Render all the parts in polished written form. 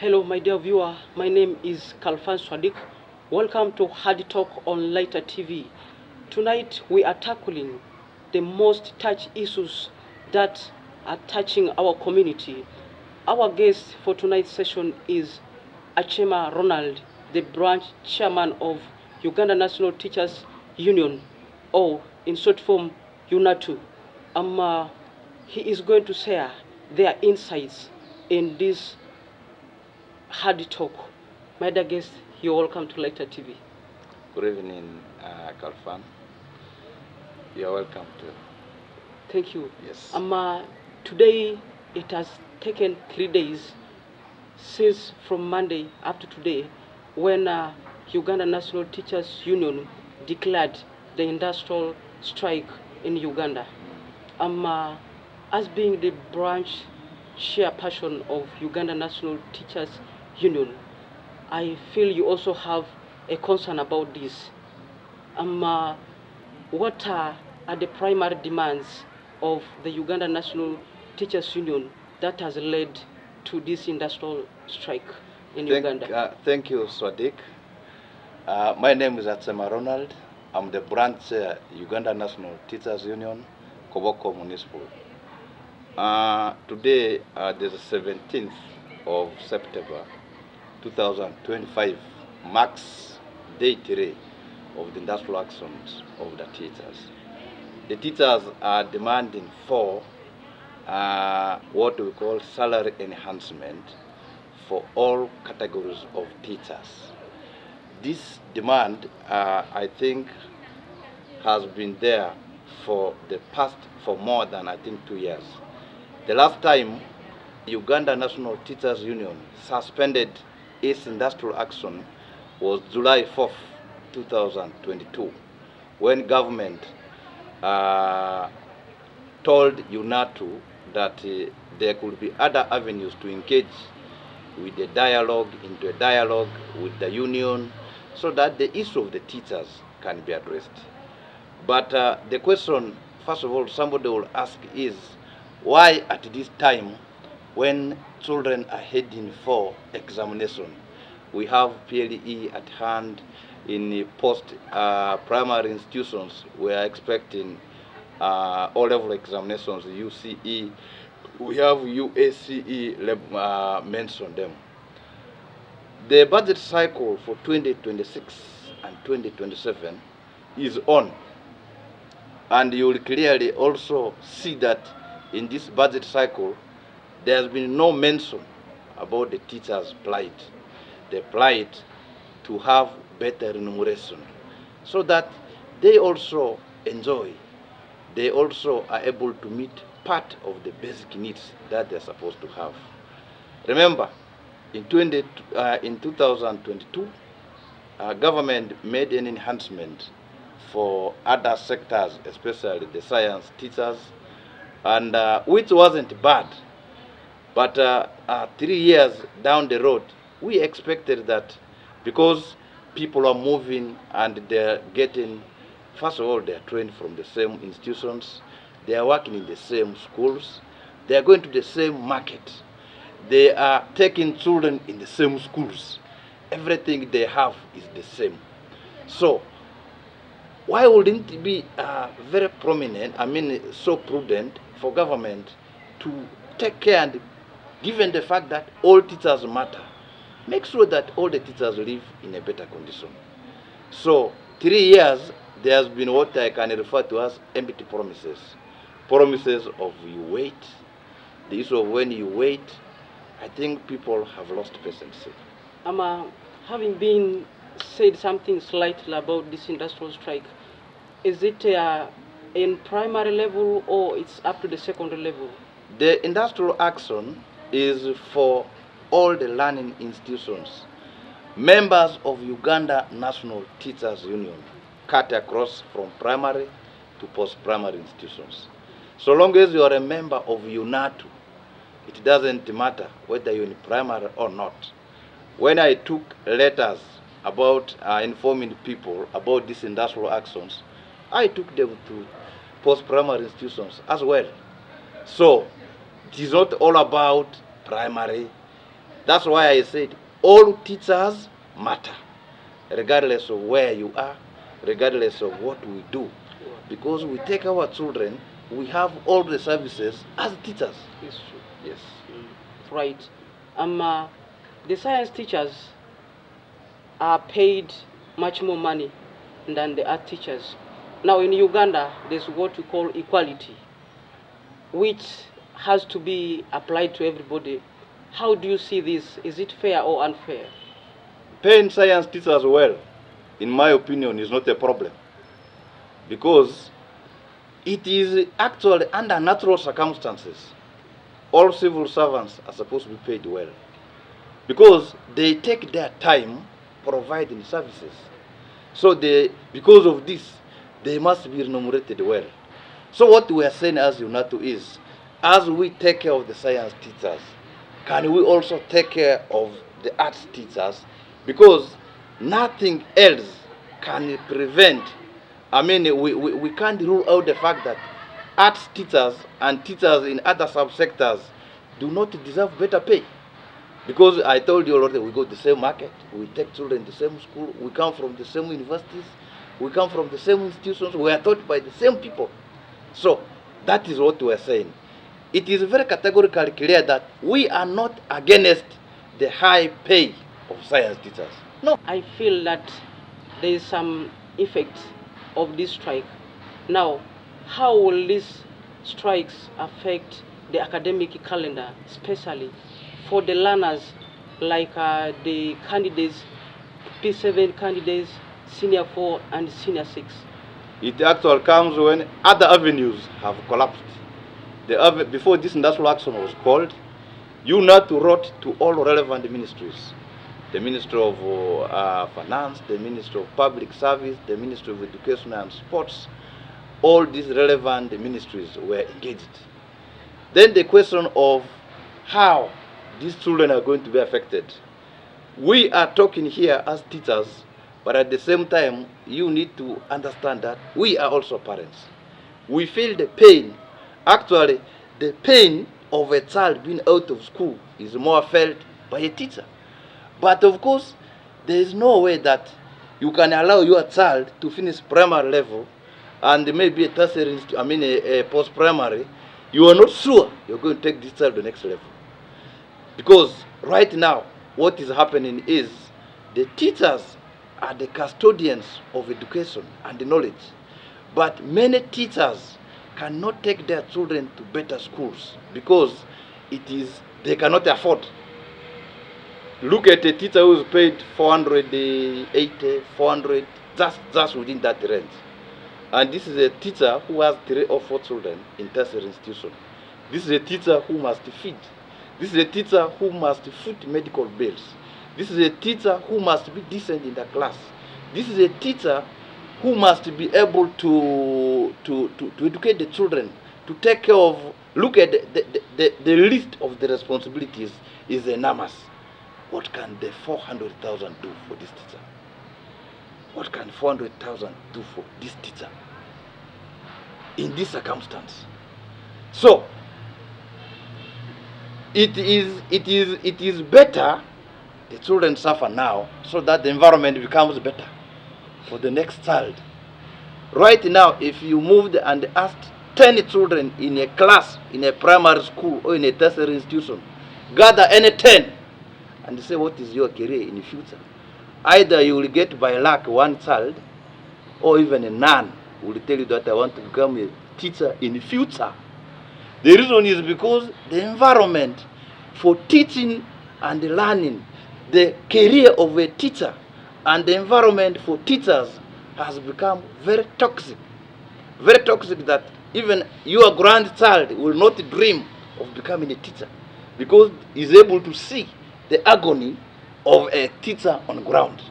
Hello, my dear viewer. My name is Kalfan Swadik. Welcome to Hard Talk on Lighter TV. Tonight we are tackling the most touched issues that are touching our community. Our guest for tonight's session is Achema Ronald, the branch chairman of Uganda National Teachers Union, or in short form, UNATU. He is going to share their insights in this hard talk. My dear guest, you're welcome to Lighter TV. Good evening, Kalfan. You're welcome to. Thank you. Yes. Today it has taken 3 days since from Monday up to today when Uganda National Teachers Union declared the industrial strike in Uganda. As being the branch chairperson of Uganda National Teachers Union, I feel you also have a concern about this. What are the primary demands of the Uganda National Teachers Union that has led to this industrial strike in Uganda? Thank you, Swadik. My name is Achema Ronald. I'm the branch Uganda National Teachers Union, Koboko Municipal. Today, the 17th of September 2025 marks day 3 of the industrial actions of the teachers. The teachers are demanding for what we call salary enhancement for all categories of teachers. This demand, I think, has been there for more than, 2 years. The last time Uganda National Teachers Union suspended its industrial action was July 4th, 2022, when government told UNATU that there could be other avenues to engage with into a dialogue with the union, so that the issue of the teachers can be addressed. But the question, first of all, somebody will ask is, why at this time, when children are heading for examination, we have PLE at hand in post-primary institutions, we are expecting O-level examinations, UCE, we have UACE mentioned them. The budget cycle for 2026 and 2027 is on, and you will clearly also see that in this budget cycle, there has been no mention about the teachers' plight. The plight to have better remuneration, so that they also enjoy, they also are able to meet part of the basic needs that they're supposed to have. Remember, in 2022, government made an enhancement for other sectors, especially the science teachers, and which wasn't bad. But 3 years down the road, we expected that because people are moving and they're getting, first of all, they're trained from the same institutions, they are working in the same schools, they are going to the same market, they are taking children in the same schools. Everything they have is the same. So, why wouldn't it be very prominent, so prudent for government to take care, and given the fact that all teachers matter, make sure that all the teachers live in a better condition. So 3 years, there has been what I can refer to as empty promises. Promises of you wait. The issue of when you wait, I think people have lost patience. Having been said something slightly about this industrial strike, is it in primary level or it's up to the secondary level? The industrial action is for all the learning institutions, members of Uganda National Teachers Union, cut across from primary to post-primary institutions. So long as you are a member of UNATU, it doesn't matter whether you're in primary or not. When I took letters about informing people about these industrial actions, I took them to post-primary institutions as well. So it is not all about primary. That's why I said all teachers matter, regardless of where you are, regardless of what we do. Because we take our children, we have all the services as teachers. It's true. Yes. Right. The science teachers are paid much more money than the art teachers. Now in Uganda, there's what we call equality, which has to be applied to everybody. How do you see this? Is it fair or unfair? Paying science teachers well, in my opinion, is not a problem. Because it is actually under natural circumstances. All civil servants are supposed to be paid well. Because they take their time providing services. So because of this, they must be remunerated well. So what we are saying as UNATU is, as we take care of the science teachers, can we also take care of the arts teachers? Because nothing else can prevent, we can't rule out the fact that arts teachers and teachers in other subsectors do not deserve better pay. Because I told you already, we go to the same market, we take children to the same school, we come from the same universities, we come from the same institutions, we are taught by the same people. So that is what we are saying. It is very categorically clear that we are not against the high pay of science teachers. No. I feel that there is some effect of this strike. Now, how will these strikes affect the academic calendar, especially for the learners like the candidates, P7 candidates, Senior 4 and Senior 6? It actually comes when other avenues have collapsed. Before this industrial action was called, UNATU wrote to all relevant ministries. The Ministry of Finance, the Ministry of Public Service, the Ministry of Education and Sports. All these relevant ministries were engaged. Then the question of how these children are going to be affected. We are talking here as teachers, but at the same time, you need to understand that we are also parents. We feel the pain. Actually, the pain of a child being out of school is more felt by a teacher. But of course, there is no way that you can allow your child to finish primary level and maybe a tertiary, a post-primary. You are not sure you're going to take this child to the next level. Because right now, what is happening is the teachers are the custodians of education and the knowledge. But many teachers cannot take their children to better schools because they cannot afford. Look at a teacher who is paid 480, 400, just within that range. And this is a teacher who has 3 or 4 children in tertiary institution. This is a teacher who must feed. This is a teacher who must foot medical bills. This is a teacher who must be decent in the class. This is a teacher who must be able to educate the children, to take care of, look at the list of the responsibilities is enormous. What can the 400,000 do for this teacher? What can 400,000 do for this teacher in this circumstance? So it is better the children suffer now so that the environment becomes better for the next child. Right now, if you moved and asked 10 children in a class, in a primary school or in a tertiary institution, gather any 10 and say, what is your career in the future? Either you will get by luck 1 child, or even none will tell you that I want to become a teacher in the future. The reason is because the environment for teaching and learning, the career of a teacher and the environment for teachers has become very toxic. Very toxic that even your grandchild will not dream of becoming a teacher because he's able to see the agony of a teacher on ground.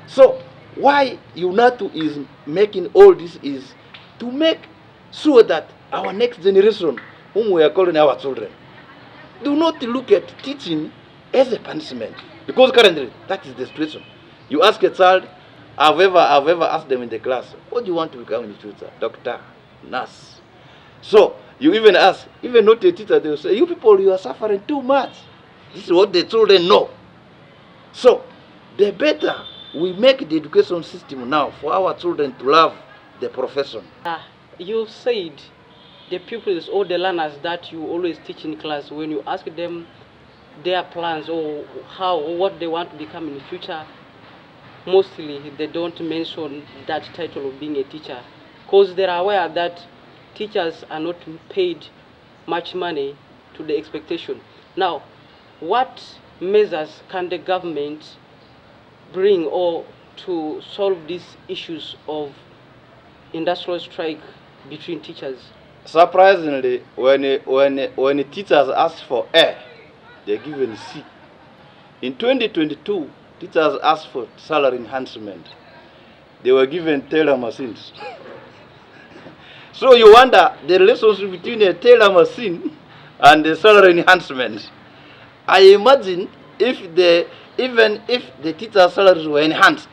So why UNATU is making all this is to make sure that our next generation, whom we are calling our children, do not look at teaching as a punishment. Because currently, that is the situation. You ask a child, I've ever asked them in the class, what do you want to become in the future? Doctor, nurse. So you even ask, even not a teacher, they will say, you people, you are suffering too much. This is what the children know. So, the better we make the education system now for our children to love the profession. You said the pupils or the learners that you always teach in class, when you ask them their plans or what they want to become in the future, mostly they don't mention that title of being a teacher, because they are aware that teachers are not paid much money to the expectation. Now, what measures can the government bring or to solve these issues of industrial strike between teachers? Surprisingly, when teachers ask for A, they're given C. In 2022, teachers asked for salary enhancement. They were given tailor machines. So you wonder the relationship between a tailor machine and the salary enhancement. I imagine even if the teachers' salaries were enhanced,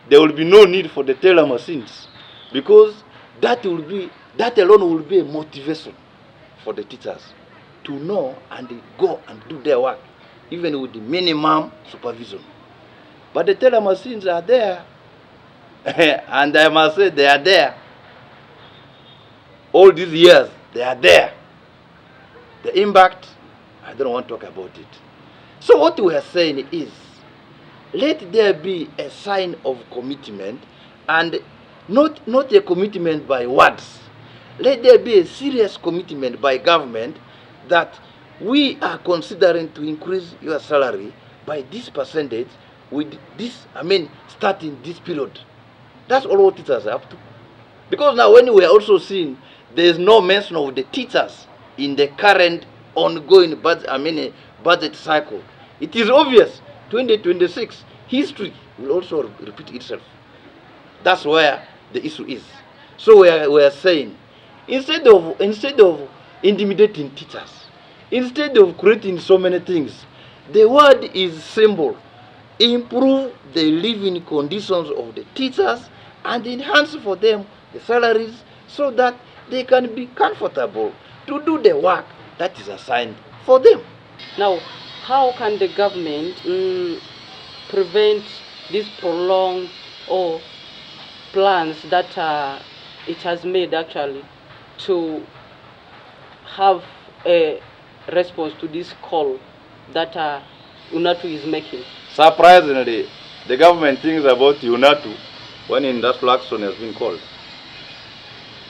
there will be no need for the tailor machines, because that alone will be a motivation for the teachers to know and go and do their work, even with the minimum supervision. But the tailor machines are there, and I must say they are there. All these years, they are there. The impact, I don't want to talk about it. So what we are saying is, let there be a sign of commitment, and not a commitment by words. Let there be a serious commitment by government that we are considering to increase your salary by this percentage with this, starting this period. That's all what teachers are up to. Because now when we are also seeing there is no mention of the teachers in the current ongoing budget cycle, it is obvious 2026 history will also repeat itself. That's where the issue is. So we are saying, instead of intimidating teachers, instead of creating so many things, the word is simple: improve the living conditions of the teachers and enhance for them the salaries so that they can be comfortable to do the work that is assigned for them. Now, how can the government prevent these prolonged or plans that it has made actually to have a response to this call that UNATU is making? Surprisingly, the government thinks about UNATU when industrial action has been called.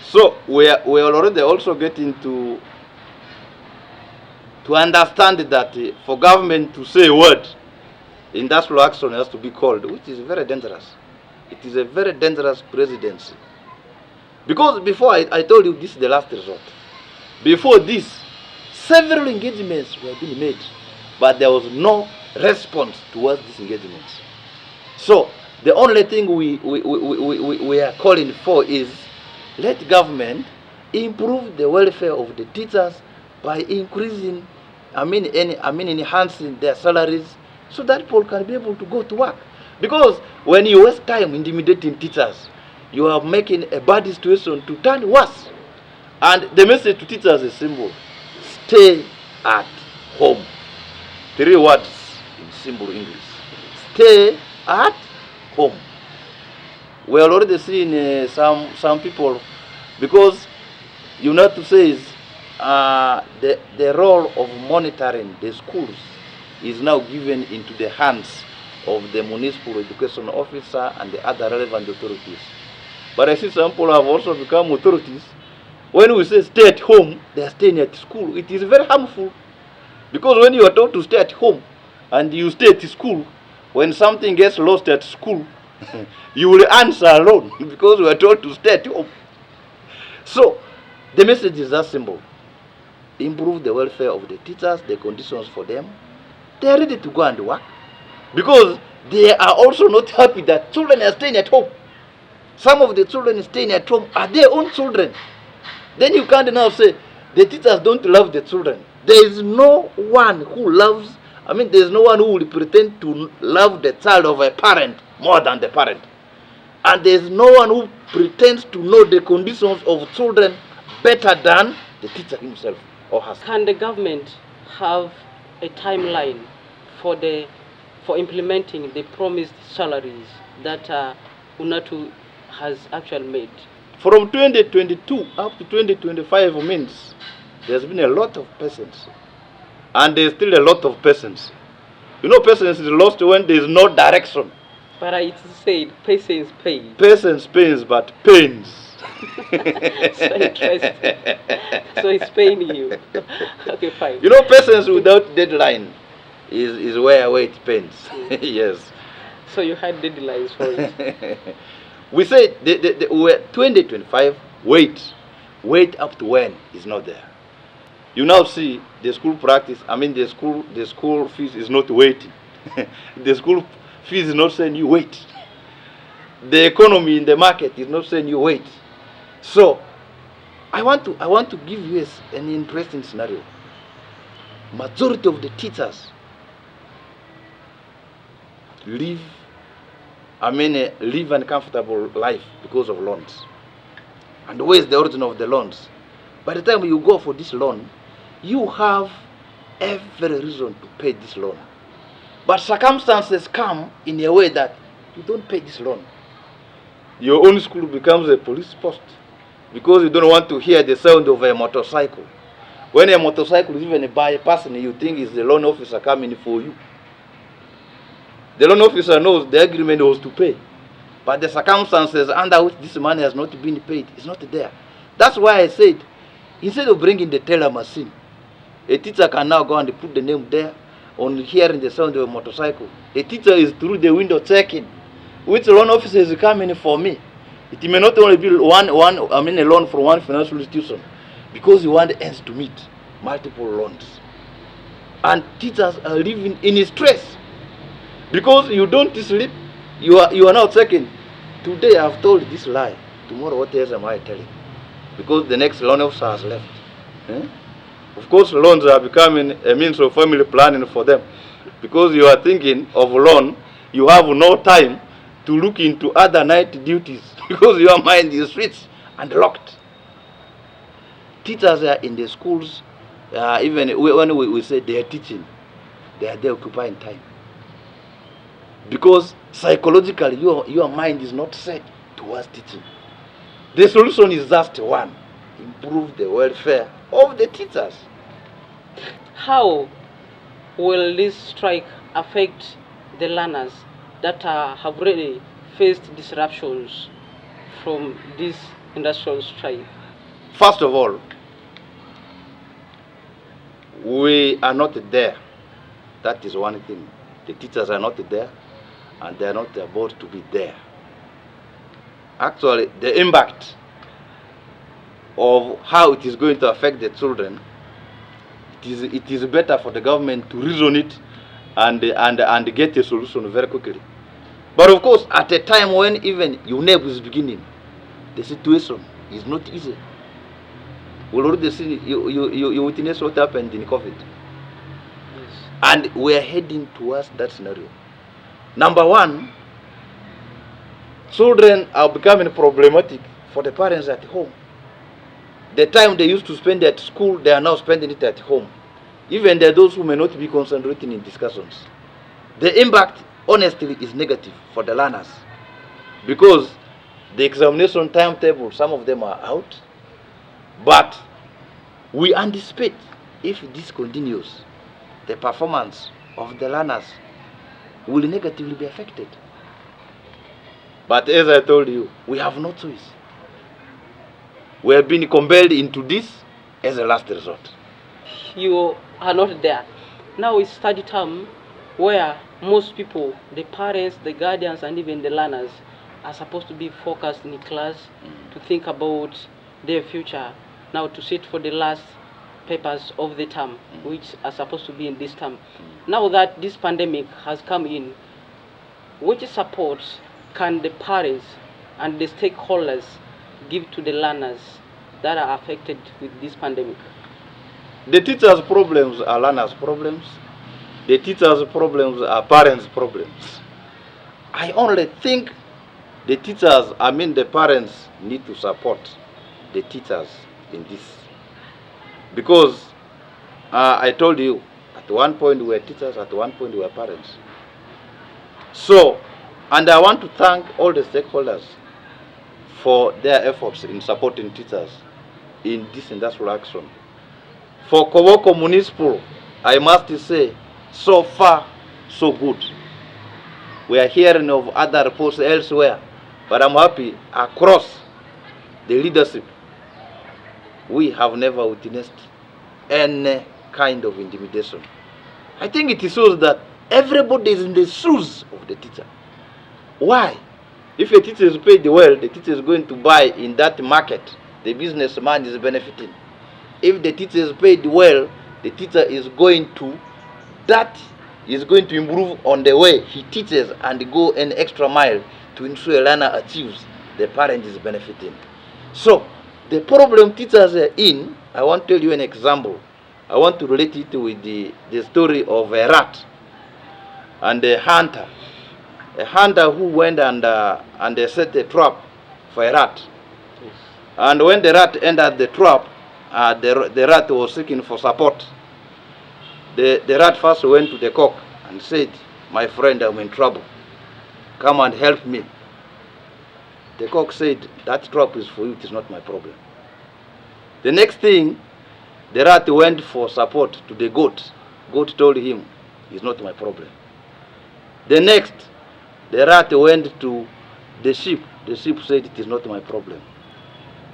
So we are already also getting to understand that for government to say a word, industrial action has to be called, which is very dangerous. It is a very dangerous presidency. Because before I told you this is the last resort. Before this, several engagements were being made, but there was no response towards these engagements. So the only thing we are calling for is, let government improve the welfare of the teachers by increasing, enhancing their salaries so that people can be able to go to work. Because when you waste time intimidating teachers, you are making a bad situation to turn worse. And the message to teachers is simple: stay at home. 3 words in simple English: stay at home. We are already seeing some people, because UNATU says the role of monitoring the schools is now given into the hands of the municipal education officer and the other relevant authorities. But I see some people have also become authorities. When we say stay at home, they are staying at school. It is very harmful, because when you are told to stay at home and you stay at school, when something gets lost at school, you will answer alone because you are told to stay at home. So the message is that simple: improve the welfare of the teachers, the conditions for them. They are ready to go and work, because they are also not happy that children are staying at home. Some of the children staying at home are their own children. Then you can't now say the teachers don't love the children. There is no one who loves, there is no one who will pretend to love the child of a parent more than the parent. And there is no one who pretends to know the conditions of children better than the teacher himself or herself. Can the government have a timeline for implementing the promised salaries that UNATU has actually made? From 2022 up to 2025 means there's been a lot of patience. And there's still a lot of patience. You know, patience is lost when there is no direction. But it said patience pays. Patience pains, but pains. So interesting. So it's paining you. Okay, fine. You know, patience without deadline is where it pains. Yes. So you had deadlines for it. We said we're 2025, wait up to when is not there. You now see the school practice, the school fees is not waiting. The school fees is not saying you wait. The economy in the market is not saying you wait. So I want to give you an interesting scenario. Majority of the teachers live an uncomfortable life because of loans. And where is the origin of the loans? By the time you go for this loan, you have every reason to pay this loan. But circumstances come in a way that you don't pay this loan. Your own school becomes a police post because you don't want to hear the sound of a motorcycle. When a motorcycle is even bypassing, you think it's the loan officer coming for you. The loan officer knows the agreement was to pay, but the circumstances under which this money has not been paid is not there. That's why I said, instead of bringing the teller machine, a teacher can now go and put the name there on hearing the sound of a motorcycle. The teacher is through the window checking which loan officer is coming for me. It may not only be a loan from one financial institution, because you want ends to meet multiple loans. And teachers are living in stress because you don't sleep. You are now checking. Today I've told this lie. Tomorrow what else am I telling? Because the next loan officer has left. Of course, loans are becoming a means of family planning for them. Because you are thinking of loan, you have no time to look into other night duties because your mind is switched and locked. Teachers are in the schools, even when we say they are teaching, they are there occupying time. Because psychologically, your mind is not set towards teaching. The solution is just one: improve the welfare of the teachers. How will this strike affect the learners that have already faced disruptions from this industrial strike? First of all, we are not there. That is one thing. The teachers are not there, and they are not about to be there. Actually, the impact of how it is going to affect the children, it is better for the government to reason it and get a solution very quickly. But of course, at a time when even UNATU is beginning, the situation is not easy. We already see, you witness what happened in COVID. Yes. And we are heading towards that scenario. Number one, children are becoming problematic for the parents at home. The time they used to spend at school, they are now spending it at home. Even there are those who may not be concentrating in discussions. The impact, honestly, is negative for the learners because the examination timetable, some of them are out. But we anticipate if this continues, the performance of the learners will negatively be affected. But as I told you, we have no choice. We have been compelled into this as a last resort. You are not there. Now it's study term where most people, the parents, the guardians, and even the learners are supposed to be focused in class to think about their future, now to sit for the last papers of the term, which are supposed to be in this term. Now that this pandemic has come in, which support can the parents and the stakeholders give to the learners that are affected with this pandemic? The teachers' problems are learners' problems. The teachers' problems are parents' problems. I only think the parents need to support the teachers in this. Because I told you, At one point we were teachers, at one point we were parents. So, and I want to thank all the stakeholders for their efforts in supporting teachers in this industrial action. For Koboko Municipal, I must say, so far, so good. We are hearing of other reports elsewhere, but I'm happy across the leadership, we have never witnessed any kind of intimidation. I think it shows that everybody is in the shoes of the teacher. Why? If a teacher is paid well, the teacher is going to buy in that market. The businessman is benefiting. If the teacher is paid well, the teacher is going to improve on the way he teaches and go an extra mile to ensure a learner achieves. The parent is benefiting. So, the problem teachers are in, I want to tell you an example. I want to relate it with the story of a rat and a hunter. A hunter who went and set a trap for a rat. Yes. And when the rat entered the trap, the rat was seeking for support. The rat first went to the cock and said, "My friend, I'm in trouble. Come and help me." The cock said, "That trap is for you, it is not my problem." The next thing, the rat went for support to the goat. Goat told him, "It's not my problem." The next, the rat went to the sheep. The sheep said, "It is not my problem."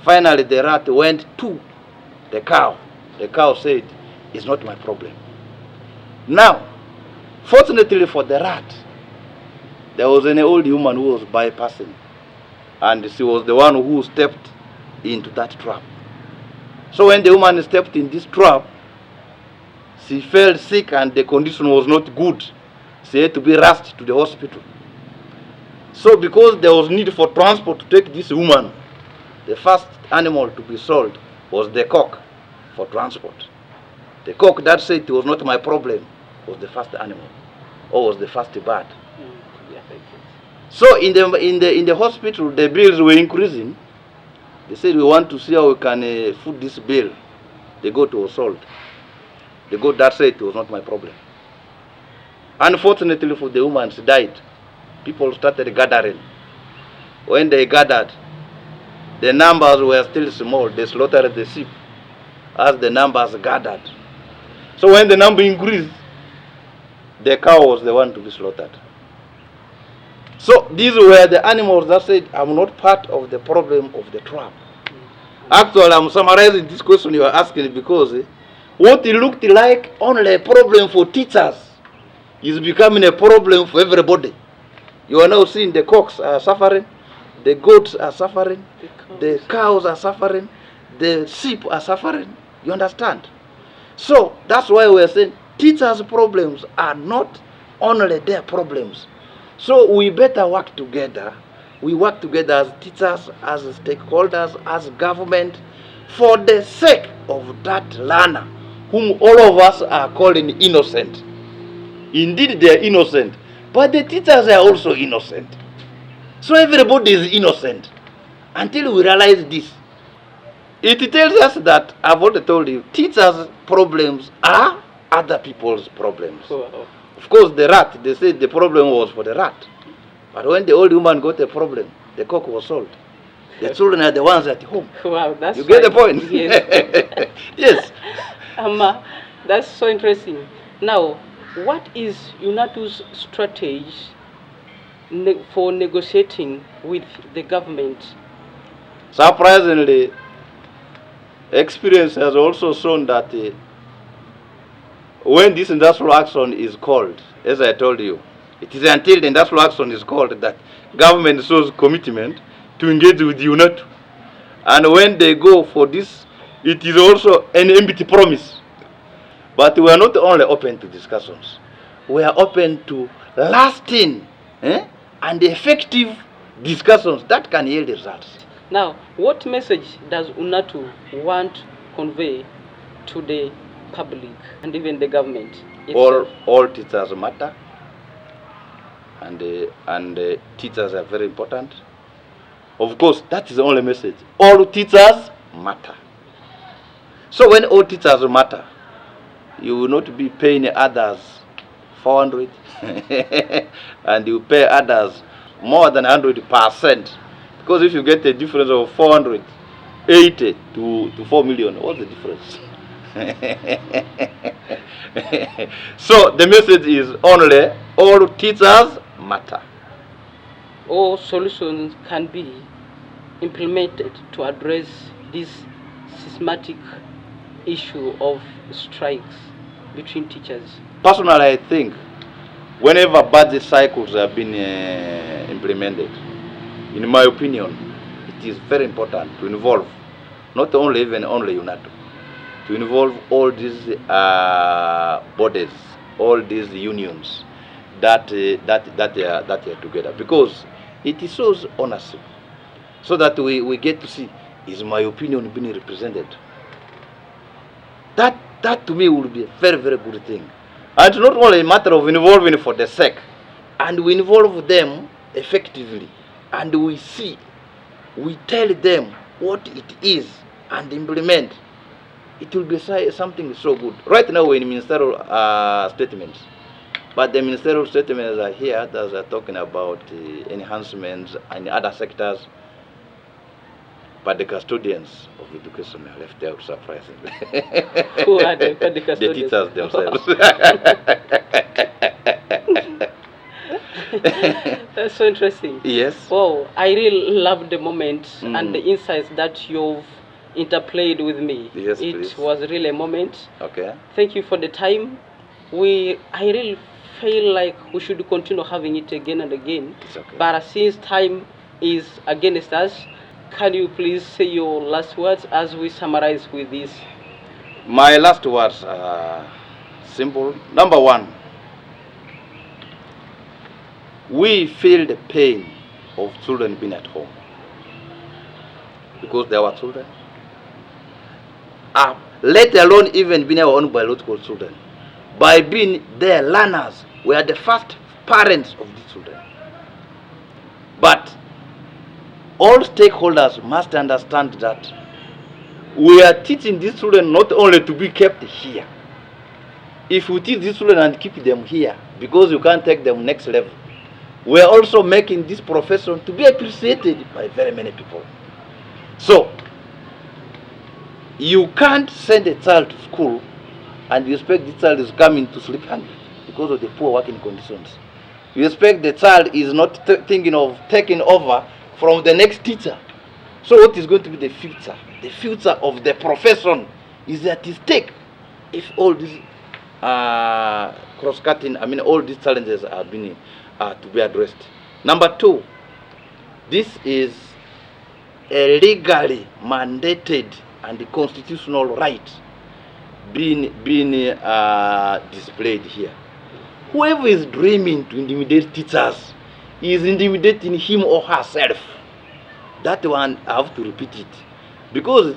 Finally, the rat went to the cow. The cow said, "It's not my problem." Now, fortunately for the rat, there was an old woman who was bypassing, and she was the one who stepped into that trap. So when the woman stepped in this trap, she fell sick and the condition was not good. She had to be rushed to the hospital. So because there was need for transport to take this woman, the first animal to be sold was the cock for transport. The cock that said it was not my problem was the first animal, or was the first bird. So in the hospital, the bills were increasing. They said, "We want to see how we can foot this bill." The goat was sold. The goat that said it was not my problem. Unfortunately for the woman, she died. People started gathering. When they gathered, the numbers were still small. They slaughtered the sheep as the numbers gathered. So when the number increased, the cow was the one to be slaughtered. So these were the animals that said, "I'm not part of the problem of the trap." Actually, I'm summarizing this question you are asking because what it looked like only a problem for teachers is becoming a problem for everybody. You are now seeing the cocks are suffering, the goats are suffering, the cows are suffering, the sheep are suffering. You understand? So that's why we are saying teachers' problems are not only their problems. So we better work together. We work together as teachers, as stakeholders, as government, for the sake of that learner whom all of us are calling innocent. Indeed, they are innocent, but the teachers are also innocent. So everybody is innocent until we realize this. It tells us that, I've already told you, teachers' problems are other people's problems. Of course, the rat, they said the problem was for the rat. But when the old woman got a problem, the cock was sold. The children are the ones at home. Wow, that's you get the point? Yes. Yes. That's so interesting. Now, what is UNATU's strategy for negotiating with the government? Surprisingly, experience has also shown that when this industrial action is called, as I told you, it is until the industrial action is called that government shows commitment to engage with UNATU. And when they go for this, it is also an empty promise. But we are not only open to discussions, we are open to lasting and effective discussions that can yield results. Now, what message does UNATU want to convey to the public and even the government itself? All teachers matter, and teachers are very important. Of course, that is the only message. All teachers matter. So when all teachers matter, You will not be paying others 400 and you pay others more than 100%. Because if you get a difference of 480 to 4 million, what's the difference? So the message is only all teachers matter. All solutions can be implemented to address this systematic issue of strikes between teachers. Personally, I think whenever budget cycles have been implemented, in my opinion, it is very important to involve not only even only UNATU, to involve all these bodies, all these unions that they are together, because it shows ownership, so that we get to see, is my opinion being represented? That to me would be a very, very good thing. And it's not only a matter of involving for the sake, and we involve them effectively, and we see, we tell them what it is and implement. It will be something so good. Right now we're in ministerial statements, but the ministerial statements are here that are talking about enhancements in other sectors, but the custodians of education are left out, surprisingly. Who are the custodians? The teachers themselves. That's so interesting. Yes. Wow, I really love the moment and the insights that you've interplayed with me. Yes, it please. was really a moment. Okay. Thank you for the time. I really feel like we should continue having it again and again. It's okay. But since time is against us, can you please say your last words as we summarize with this? My last words are simple. Number one, we feel the pain of children being at home, because they are our children. Let alone even being our own biological children. By being their learners, we are the first parents of these children. But all stakeholders must understand that we are teaching these children not only to be kept here. If we teach these children and keep them here, because you can't take them next level, we are also making this profession to be appreciated by very many people. So, you can't send a child to school and you expect the child is coming to sleep hungry because of the poor working conditions. You expect the child is not thinking of taking over from the next teacher. So what is going to be the future? The future of the profession is at stake if all these cross-cutting, all these challenges are being to be addressed. Number two, this is a legally mandated and constitutional right being displayed here. Whoever is dreaming to intimidate teachers is intimidating him or herself. That one, I have to repeat it. Because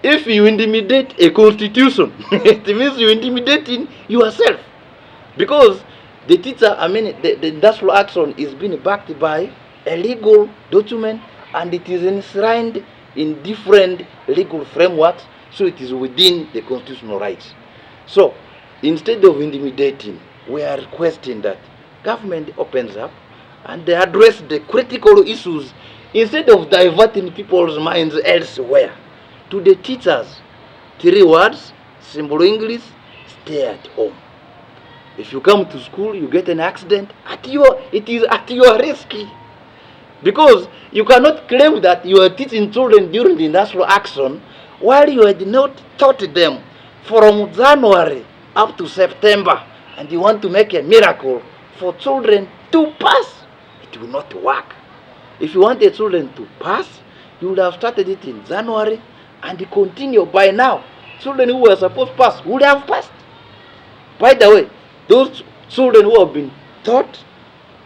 if you intimidate a constitution, it means you're intimidating yourself. Because the teacher, the industrial action is being backed by a legal document, and it is enshrined in different legal frameworks, so it is within the constitutional rights. So, instead of intimidating, we are requesting that government opens up and they address the critical issues instead of diverting people's minds elsewhere. To the teachers, 3 words, simple English: stay at home. If you come to school, you get an accident, it is at your risk. Because you cannot claim that you are teaching children during the industrial action while you had not taught them from January up to September, and you want to make a miracle for children to pass. It will not work. If you want the children to pass, you would have started it in January and continue. By now, children who were supposed to pass would have passed. By the way, those children who have been taught,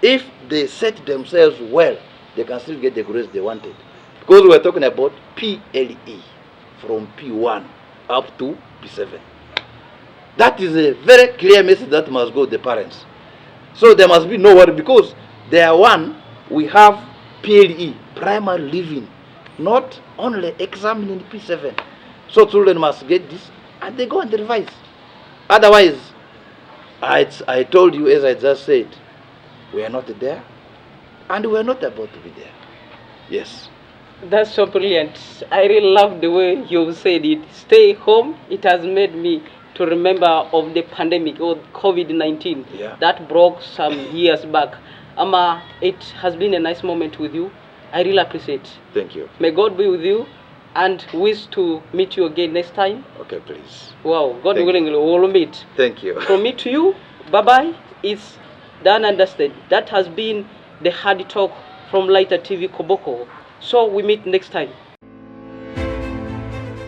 if they set themselves well, they can still get the grades they wanted. Because we are talking about PLE, from P1 up to P7. That is a very clear message that must go to the parents. So there must be no worry, because there we have PLE, primary living, not only examining P7. So children must get this and they go and revise. Otherwise, I told you, as I just said, we are not there, and we are not about to be there. Yes. That's so brilliant. I really love the way you said it. Stay home. It has made me to remember of the pandemic or COVID-19 Yeah. that broke some years back. It has been a nice moment with you. I really appreciate. Thank you. May God be with you, and wish to meet you again next time. Okay, please. Wow, God Thank willing, we will meet. Thank you. From me to you, bye-bye. It's done, understand. That has been the Hard Talk from Lighter TV Koboko. So we meet next time.